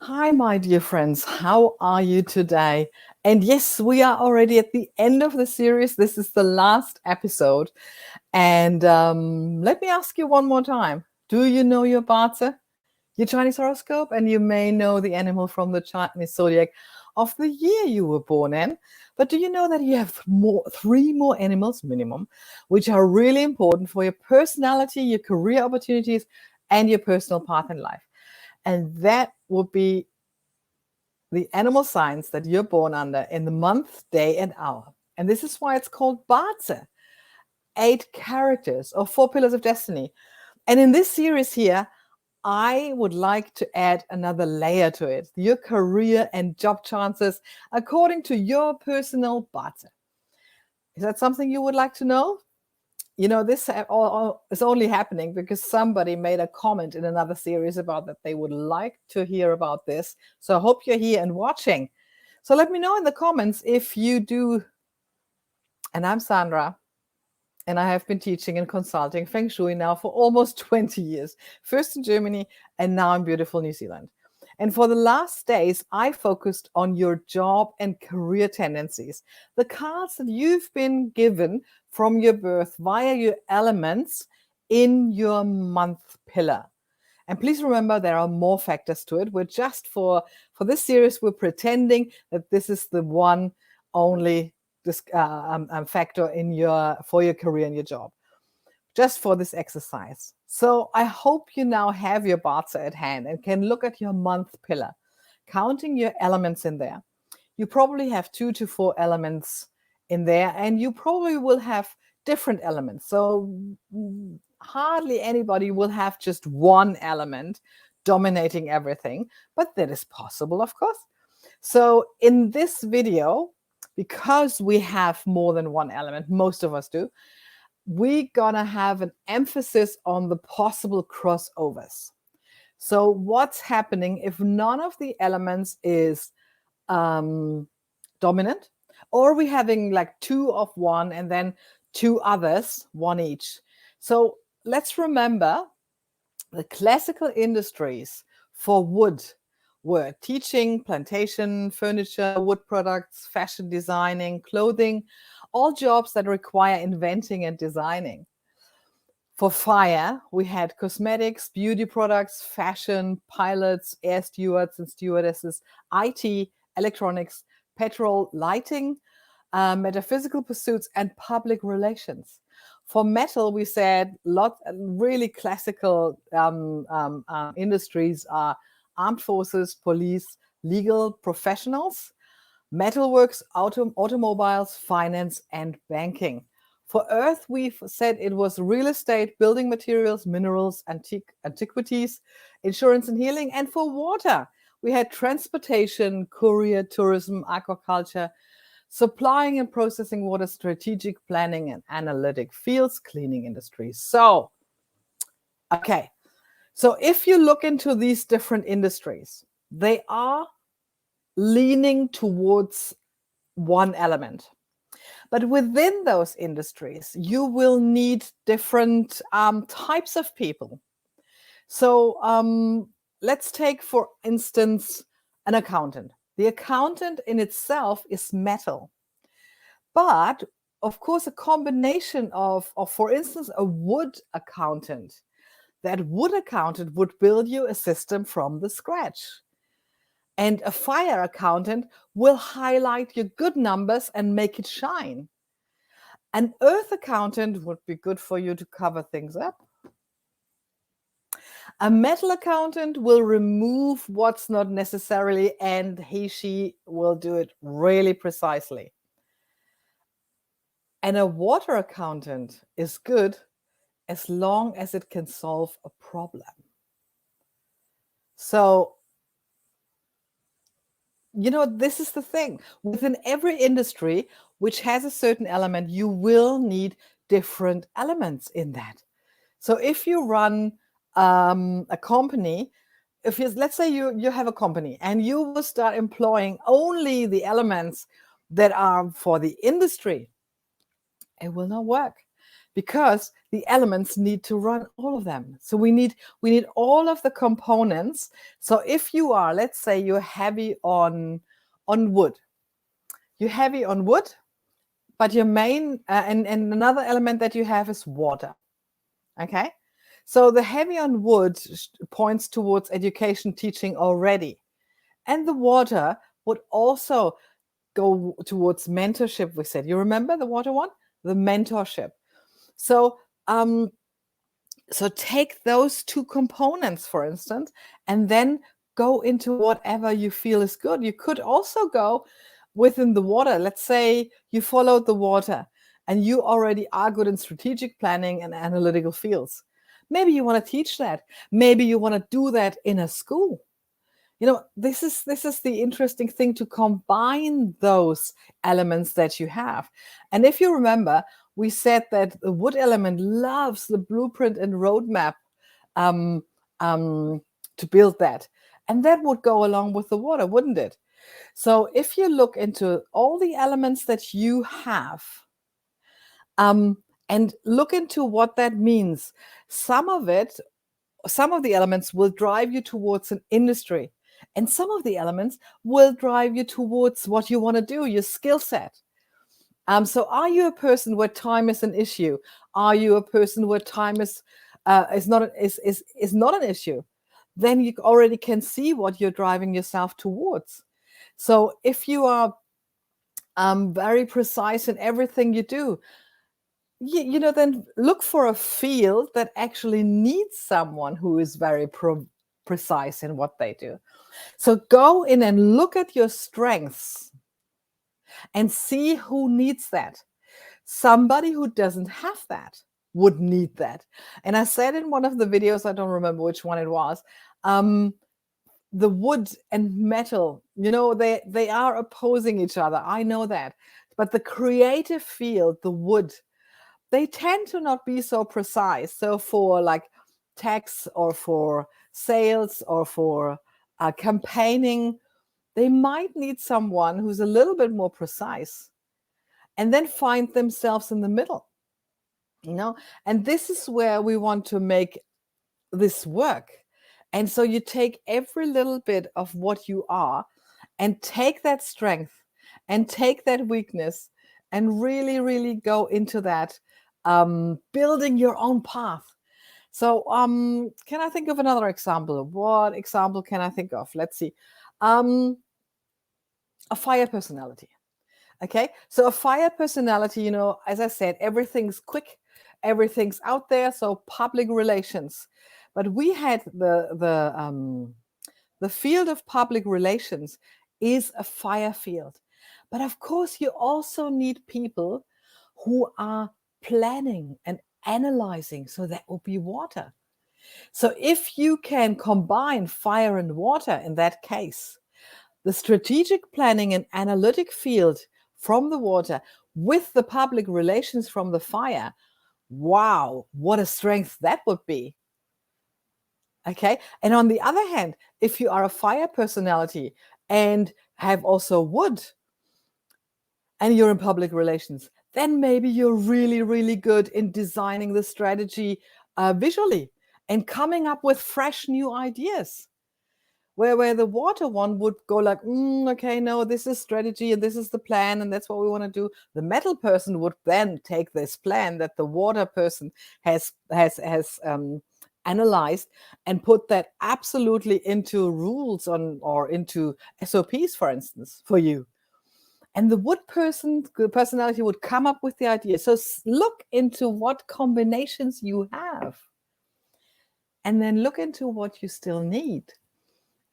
Hi, my dear friends. How are you today? And yes, we are already at the end of the series. This is the last episode. And let me ask you one more time. Do you know your BaZi, your Chinese horoscope? And you may know the animal from the Chinese Zodiac of the year you were born in. But do you know that you have three more animals minimum, which are really important for your personality, your career opportunities, and your personal path in life? And that would be the animal signs that you're born under in the month, day, and hour. And this is why it's called BaZi, 8 characters or 4 pillars of destiny. And in this series here, I would like to add another layer to it, your career and job chances according to your personal BaZi. Is that something you would like to know? You know, this is only happening because somebody made a comment in another series about that they would like to hear about this. So I hope you're here and watching. So let me know in the comments if you do. And I'm Sandra, and I have been teaching and consulting Feng Shui now for almost 20 years, first in Germany and now in beautiful New Zealand. And for the last days, I focused on your job and career tendencies, the cards that you've been given from your birth via your elements in your month pillar. And please remember, there are more factors to it. We're just for this series, we're pretending that this is the one only factor in for your career and your job, just for this exercise. So I hope you now have your BaZi at hand and can look at your month pillar, counting your elements in there. You probably have 2 to 4 elements in there, and you probably will have different elements. So hardly anybody will have just one element dominating everything, but that is possible, of course. So in this video, because we have more than one element, most of us do, we're gonna have an emphasis on the possible crossovers. So what's happening if none of the elements is dominant, or we're having like 2 of one and then 2 others, one each. So let's remember the classical industries for wood were teaching, plantation, furniture, wood products, fashion designing, clothing, all jobs that require inventing and designing. For fire, we had cosmetics, beauty products, fashion, pilots, air stewards and stewardesses, IT, electronics, petrol, lighting, metaphysical pursuits, and public relations. For metal, we said really classical industries are armed forces, police, legal professionals, metalworks, automobiles, finance, and banking. For earth, we've said it was real estate, building materials, minerals, antiquities, insurance and healing. And for water, we had transportation, courier, tourism, aquaculture, supplying and processing water, strategic planning and analytic fields, cleaning industries. So, okay. So if you look into these different industries, they are leaning towards one element. But within those industries, you will need different types of people. So let's take, for instance, an accountant. The accountant in itself is metal. But of course, a combination of, for instance, a wood accountant. That wood accountant would build you a system from the scratch. And a fire accountant will highlight your good numbers and make it shine. An earth accountant would be good for you to cover things up. A metal accountant will remove what's not necessarily, and she will do it really precisely. And a water accountant is good as long as it can solve a problem. So, you know, this is the thing. Within every industry which has a certain element, you will need different elements in that. So if you run a company, let's say you have a company and you will start employing only the elements that are for the industry, it will not work, because the elements need to run all of them. So we need all of the components. So if you are, let's say you're heavy on wood, but your main and another element that you have is water. Okay, so the heavy on wood points towards education, teaching already, and the water would also go towards mentorship. We said, you remember the water one, the mentorship. So so take those two components, for instance, and then go into whatever you feel is good. You could also go within the water. Let's say you followed the water and you already are good in strategic planning and analytical fields. Maybe you want to teach that. Maybe you want to do that in a school. You know, this is the interesting thing, to combine those elements that you have. And if you remember, we said that the wood element loves the blueprint and roadmap to build that. And that would go along with the water, wouldn't it? So if you look into all the elements that you have, and look into what that means, some of the elements will drive you towards an industry, and some of the elements will drive you towards what you want to do, your skill set. So are you a person where time is an issue? Are you a person where time is not an issue? Then you already can see what you're driving yourself towards. So if you are very precise in everything you do, you know, then look for a field that actually needs someone who is very precise in what they do. So go in and look at your strengths and see who needs that. Somebody who doesn't have that would need that. And I said in one of the videos, I don't remember which one it was, the wood and metal, you know, they are opposing each other. I know that. But the creative field, the wood, they tend to not be so precise. So for like tax or for sales or for campaigning, they might need someone who's a little bit more precise, and then find themselves in the middle, you know. And this is where we want to make this work. And so you take every little bit of what you are and take that strength and take that weakness and really, really go into that, building your own path. So can I think of another example? What example can I think of? Let's see. A fire personality. Okay, so a fire personality, you know, as I said, everything's quick, everything's out there. So public relations. But we had the field of public relations is a fire field. But of course, you also need people who are planning and analyzing. So that will be water. So if you can combine fire and water in that case, the strategic planning and analytic field from the water with the public relations from the fire, wow, what a strength that would be. Okay. And on the other hand, if you are a fire personality and have also wood and you're in public relations, then maybe you're really, really good in designing the strategy visually and coming up with fresh new ideas. Where the water one would go like, okay, no, this is strategy and this is the plan and that's what we want to do. The metal person would then take this plan that the water person has analyzed and put that absolutely into rules or into SOPs, for instance, for you. And the wood personality would come up with the idea. So look into what combinations you have and then look into what you still need.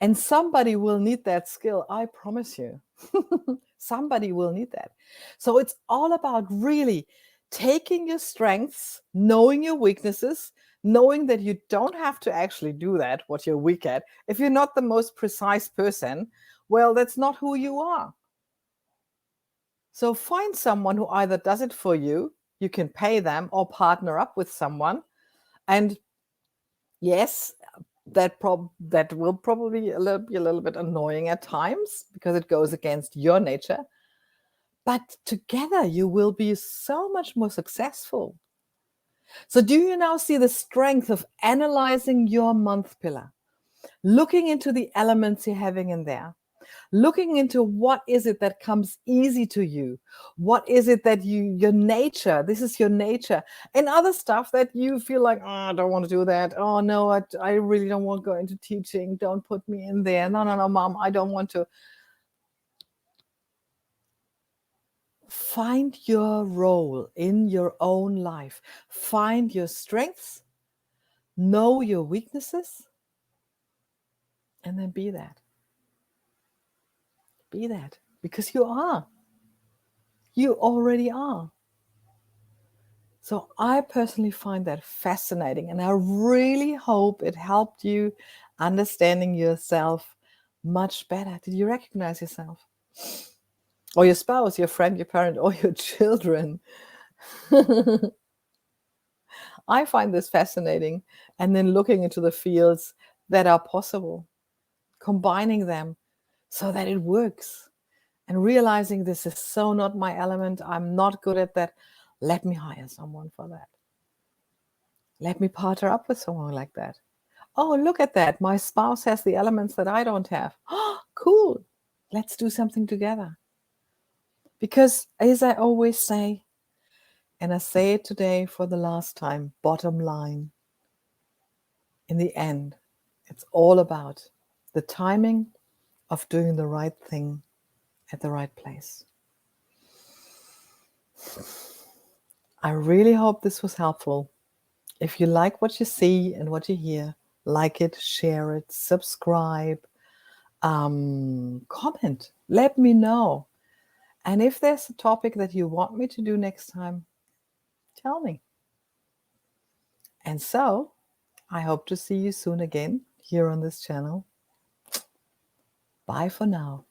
And somebody will need that skill, I promise you. Somebody will need that. So it's all about really taking your strengths, knowing your weaknesses, knowing that you don't have to actually do that, what you're weak at. If you're not the most precise person, well, that's not who you are. So find someone who either does it for you, you can pay them, or partner up with someone. And yes, that will probably be a little bit annoying at times because it goes against your nature. But together you will be so much more successful. So do you now see the strength of analyzing your month pillar, looking into the elements you're having in there, looking into what is it that comes easy to you, what is it that your nature, this is your nature, and other stuff that you feel like, oh, I don't want to do that, oh no, I really don't want to go into teaching, don't put me in there, no, mom, I don't want to. Find your role in your own life, find your strengths, know your weaknesses, and then be that. Be that, because you are. You already are. So I personally find that fascinating, and I really hope it helped you understanding yourself much better. Did you recognize yourself? Or your spouse, your friend, your parent, or your children? I find this fascinating. And then looking into the fields that are possible, combining them so that it works, and realizing this is so not my element. I'm not good at that. Let me hire someone for that. Let me partner up with someone like that. Oh, look at that. My spouse has the elements that I don't have. Oh, cool. Let's do something together. Because as I always say, and I say it today for the last time, bottom line, in the end, it's all about the timing of doing the right thing at the right place. I really hope this was helpful. If you like what you see and what you hear, like it, share it, subscribe, comment, let me know. And if there's a topic that you want me to do next time, tell me. And so I hope to see you soon again here on this channel. Bye for now.